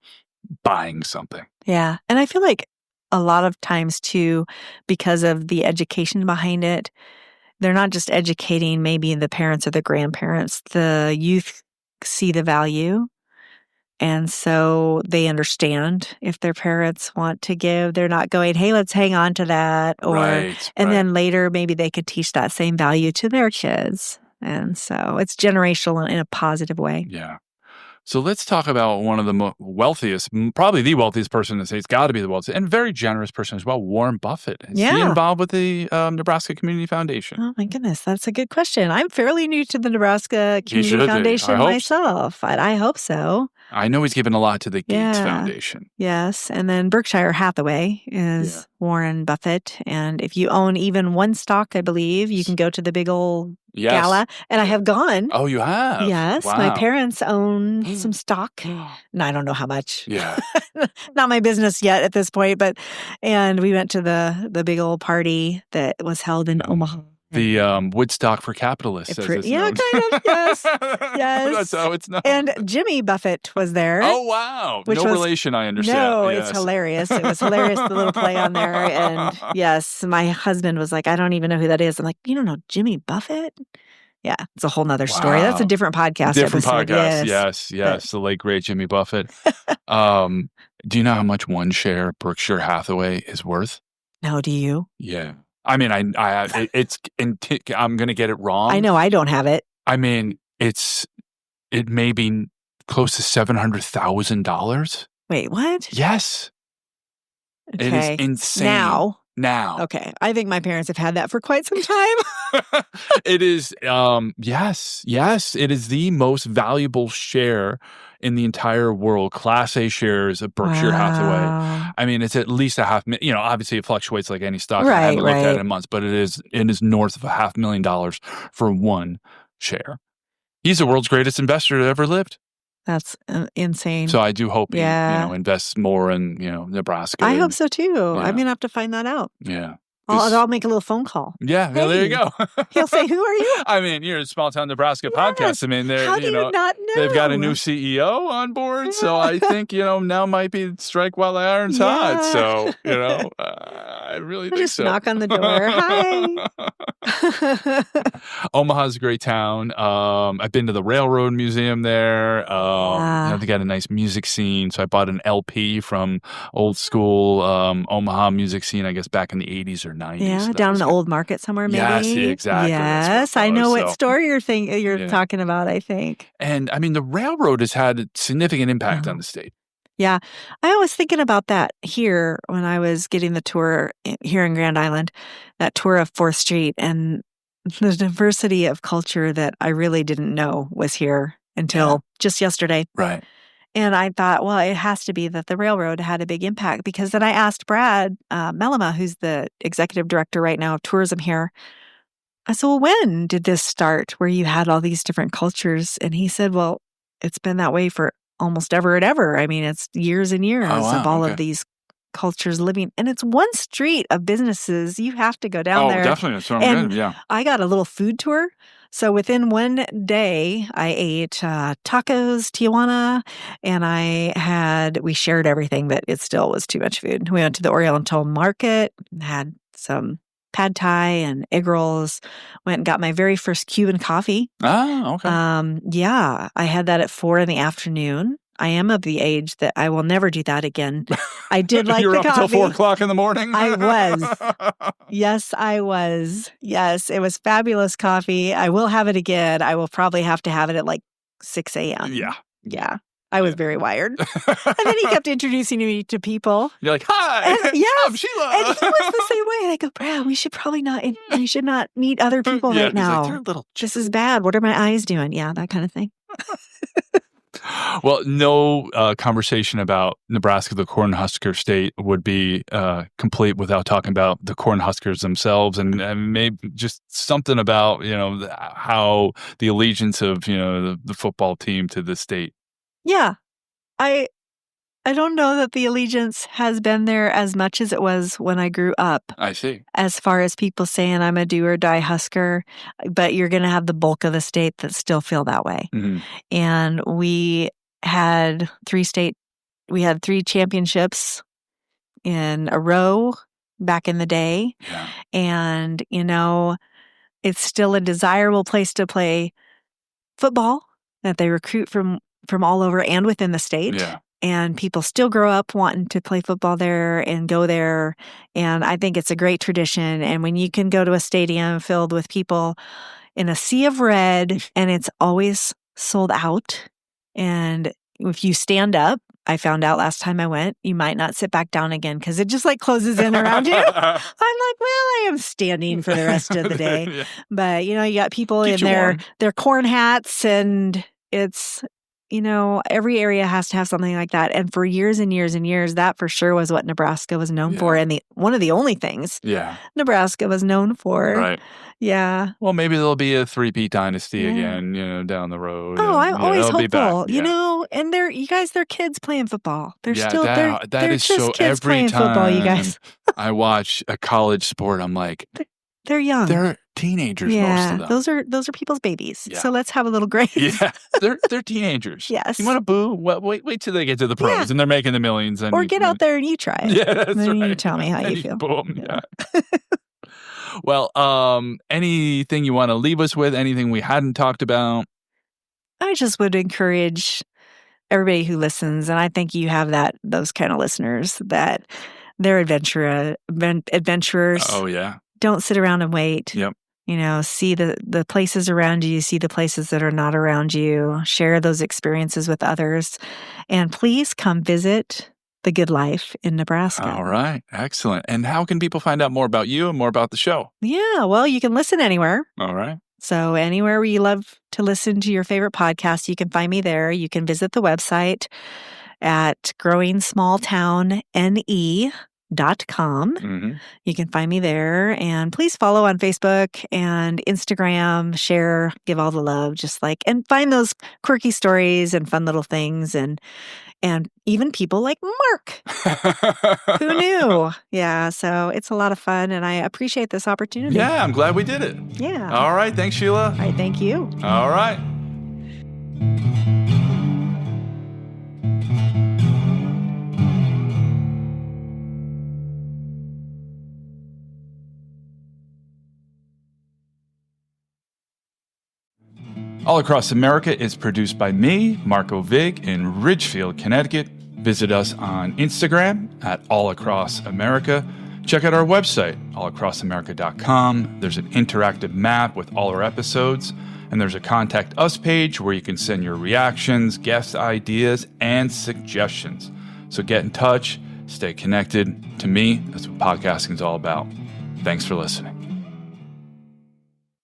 buying something. Yeah. And I feel like a lot of times too, because of the education behind it, they're not just educating maybe the parents or the grandparents. The youth see the value. And so they understand if their parents want to give, they're not going, hey, let's hang on to that. Then later, maybe they could teach that same value to their kids. And so it's generational in a positive way. Yeah. So let's talk about one of the wealthiest, probably the wealthiest person in the state. It's got to be the wealthiest and very generous person as well, Warren Buffett. Is he involved with the Nebraska Community Foundation? Oh, my goodness. That's a good question. I'm fairly new to the Nebraska Community Foundation myself. I hope so. I know he's given a lot to the Gates Foundation. Yes. And then Berkshire Hathaway is Warren Buffett. And if you own even one stock, I believe, you can go to the big old gala. And I have gone. Oh, you have? Yes. Wow. My parents own some stock. And I don't know how much. Yeah. Not my business yet at this point. And we went to the big old party that was held in Omaha. The Woodstock for capitalists. Kind of. Yes. That's how it's known. And Jimmy Buffett was there. Oh, wow. No relation, I understand. No, it's hilarious. It was hilarious, the little play on there. And yes, my husband was like, I don't even know who that is. I'm like, you don't know Jimmy Buffett? Yeah, it's a whole nother story. That's a different podcast. Different podcast. Yes. The late, great Jimmy Buffett. Do you know how much one share of Berkshire Hathaway is worth? No, do you? Yeah. I mean, I'm going to get it wrong. I know I don't have it. I mean, it may be close to $700,000. Wait, what? Yes. Okay. It is insane. Now. Okay. I think my parents have had that for quite some time. It is, yes. It is the most valuable share in the entire world. Class A shares of Berkshire Hathaway. I mean, it's at least $500,000. Obviously it fluctuates like any stock. I haven't looked at it in months, but it is north of $500,000 for one share. He's the world's greatest investor that ever lived. That's insane. So I do hope he invests more in Nebraska. I hope so too. I'm gonna have to find that out. Yeah. I'll make a little phone call. Yeah, there you Hey. go. He'll say, "Who are you?" I mean, you're a Small Town Nebraska podcast. I mean, How do you not they've got a know? new CEO on board, so I think now might be strike while the iron's hot. Yeah. So I really I'll think just so. knock on the door. Hi. Omaha's a great town. I've been to the Railroad Museum there. They got a nice music scene. So I bought an LP from old school Omaha music scene, I guess back in the 80s or 90s. Yeah, So down in the old market somewhere, maybe. Yes, exactly. Yes, I know what store you're talking about, I think. And I mean, the railroad has had a significant impact on the state. Yeah. I was thinking about that here when I was getting the tour here in Grand Island, that tour of 4th Street, and the diversity of culture that I really didn't know was here until just yesterday. Right. And I thought, well, it has to be that the railroad had a big impact, because then I asked Brad Mellema, who's the executive director right now of tourism here. I said, well, when did this start where you had all these different cultures? And he said, well, it's been that way for almost ever and ever. I mean, it's years and years of all of these cultures living. And it's one street of businesses. You have to go down there. Oh, definitely. That's what I'm good. Yeah. I got a little food tour. So within one day, I ate tacos, Tijuana, and we shared everything, but it still was too much food. We went to the Oriental Market, had some pad thai and egg rolls, went and got my very first Cuban coffee. Oh, okay. I had that at 4 p.m. I am of the age that I will never do that again. I did like you were the up coffee. until 4 o'clock in the morning? I was. Yes, I was. Yes, it was fabulous coffee. I will have it again. I will probably have to have it at like 6 a.m. Yeah. Yeah. I was very wired. And then he kept introducing me to people. You're like, hi, I'm Sheila. And he was the same way. And I go, Brad, we should not meet other people right now. This is bad. What are my eyes doing? Yeah, that kind of thing. Well, no conversation about Nebraska, the Cornhusker state, would be complete without talking about the Cornhuskers themselves, and maybe just something about how the allegiance of the football team to the state. Yeah, I don't know that the allegiance has been there as much as it was when I grew up. I see. As far as people saying I'm a do or die Husker, but you're going to have the bulk of the state that still feel that way. Mm-hmm. And we had 3 championships in a row back in the day. Yeah. And, it's still a desirable place to play football, that they recruit from all over and within the state. Yeah. And people still grow up wanting to play football there and go there. And I think it's a great tradition. And when you can go to a stadium filled with people in a sea of red and it's always sold out, and if you stand up, I found out last time I went, you might not sit back down again because it just closes in around you. I'm like, well, I am standing for the rest of the day. Yeah. But, you got people in their corn hats, and it's, every area has to have something like that. And for years and years and years, that for sure was what Nebraska was known for. And one of the only things Nebraska was known for. Right. Yeah. Well, maybe there'll be a 3-peat dynasty again, down the road. Oh, I'm always hopeful, and they're kids playing football. They're still, they're just kids playing football, you guys. I watch a college sport, I'm like, they're young. They're teenagers, most of them. Those are people's babies. Yeah. So let's have a little grace. Yeah, they're teenagers. Yes. You want to boo? Well, wait till they get to the pros and they're making the millions. Or get out there and you try it. Yeah, that's then right. You tell me how you feel. Boom. Yeah. Well, anything you want to leave us with? Anything we hadn't talked about? I just would encourage everybody who listens, and I think you have those kind of listeners, that they're adventurers. Oh, yeah. Don't sit around and wait. Yep. See the places around you, see the places that are not around you, share those experiences with others, and please come visit The Good Life in Nebraska. All right. Excellent. And how can people find out more about you and more about the show? Yeah, well, you can listen anywhere. All right. So anywhere where you love to listen to your favorite podcast, you can find me there. You can visit the website at growingsmalltowne.com. Mm-hmm. You can find me there, and please follow on Facebook and Instagram, share, give all the love, and find those quirky stories and fun little things. And and even people like Mark. Who knew? Yeah, so it's a lot of fun, and I appreciate this opportunity. Yeah, I'm glad we did it. Yeah. All right. Thanks, Sheila. All right, thank you. All right. All Across America is produced by me, Marco Vig, in Ridgefield, Connecticut. Visit us on Instagram at All Across America. Check out our website, allacrossamerica.com. There's an interactive map with all our episodes, and there's a Contact Us page where you can send your reactions, guest ideas, and suggestions. So get in touch, stay connected. To me, that's what podcasting is all about. Thanks for listening.